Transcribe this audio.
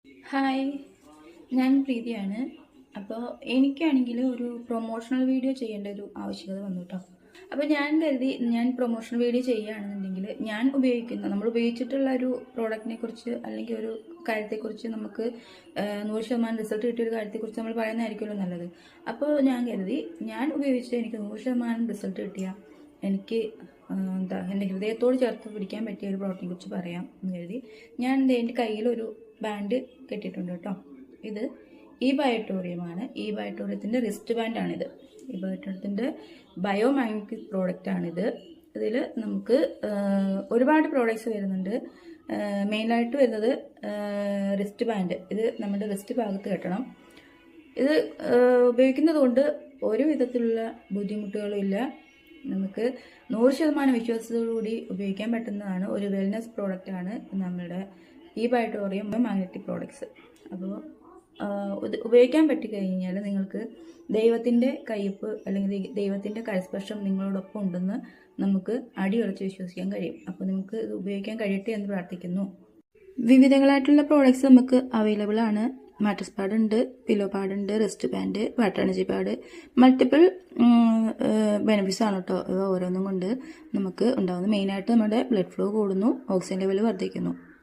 Hi, ഞാൻ പ്രീതിയാണ്. അപ്പോൾ എനിക്കാണെങ്കിൽ ഒരു പ്രൊമോഷണൽ വീഡിയോ ചെയ്യേണ്ട ഒരു ആവശ്യകത വന്നു കേട്ടോ. അപ്പോൾ ഞാൻ കരുതി ഞാൻ പ്രൊമോഷണൽ വീഡിയോ ചെയ്യുകയാണെന്നുണ്ടെങ്കിൽ നമ്മൾ ഉപയോഗിച്ചിട്ടുള്ള ഒരു പ്രോഡക്റ്റിനെ കുറിച്ച് അല്ലെങ്കിൽ ഒരു കാര്യത്തെക്കുറിച്ച് നമുക്ക് 100% റിസൾട്ട് കിട്ടിയ ഒരു കാര്യത്തെക്കുറിച്ച് നമ്മൾ പറയുന്നതായിരിക്കുമല്ലോ നല്ലത്. അപ്പോൾ ഞാൻ കരുതി ഞാൻ ഉപയോഗിച്ചിട്ട് എനിക്ക് 100% റിസൾട്ട് കിട്ടിയ എനിക്ക് എൻ്റെ ഹൃദയത്തോട് ചേർത്ത് പിടിക്കാൻ പറ്റിയ ഒരു പ്രോഡക്റ്റിനെ കുറിച്ച് പറയാം എന്ന് കരുതി ഞാൻ എൻ്റെ കയ്യിലൊരു ബാൻഡ് കെട്ടിയിട്ടുണ്ട് കേട്ടോ. ഇത് ഈ ബയോട്ടോറിയമാണ്. ഈ ബയോട്ടോറിയത്തിൻ്റെ റിസ്റ്റ് ബാൻഡാണിത്. ഈ ബയോട്ടോറിയത്തിൻ്റെ ബയോമാഗ്നറ്റിക് പ്രോഡക്റ്റാണിത്. ഇതിൽ നമുക്ക് ഒരുപാട് പ്രോഡക്റ്റ്സ് വരുന്നുണ്ട്. മെയിനായിട്ട് വരുന്നത് റിസ്റ്റ് ബാൻഡ്. ഇത് നമ്മുടെ റിസ്റ്റ് ഭാഗത്ത് കെട്ടണം. ഇത് ഉപയോഗിക്കുന്നത് കൊണ്ട് ഒരു വിധത്തിലുള്ള ബുദ്ധിമുട്ടുകളും ഇല്ല. നമുക്ക് 100% വിശ്വാസത്തോടുകൂടി ഉപയോഗിക്കാൻ പറ്റുന്നതാണ്. ഒരു വെൽനെസ് പ്രോഡക്റ്റാണ് നമ്മുടെ ഈ ബയോട്ടോറിയം മാഗ്നറ്റിക് പ്രോഡക്ട്സ്. അപ്പോൾ ഇത് ഉപയോഗിക്കാൻ പറ്റിക്കഴിഞ്ഞാൽ നിങ്ങൾക്ക് ദൈവത്തിൻ്റെ കയ്യൊപ്പ് അല്ലെങ്കിൽ ദൈവത്തിൻ്റെ കരസ്പർശം നിങ്ങളോടൊപ്പം ഉണ്ടെന്ന് നമുക്ക് അടിയുറച്ച് വിശ്വസിക്കാൻ കഴിയും. അപ്പോൾ നിങ്ങൾക്ക് ഇത് ഉപയോഗിക്കാൻ കഴിയട്ടെ എന്ന് പ്രാർത്ഥിക്കുന്നു. വിവിധങ്ങളായിട്ടുള്ള പ്രോഡക്ട്സ് നമുക്ക് അവൈലബിൾ ആണ്. മാട്രസ് പാഡ് ഉണ്ട്, പില്ലോ പാഡ് ഉണ്ട്, wrist band, water energy pad, multiple benefits ആണ് കേട്ടോ. ഇവ ഓരോന്നും കൊണ്ട് നമുക്ക് ഉണ്ടാകുന്നത്. മെയിനായിട്ട് നമ്മുടെ ബ്ലഡ് ഫ്ലോ കൂടുന്നു, ഓക്സിജൻ ലെവൽ വർദ്ധിക്കുന്നു.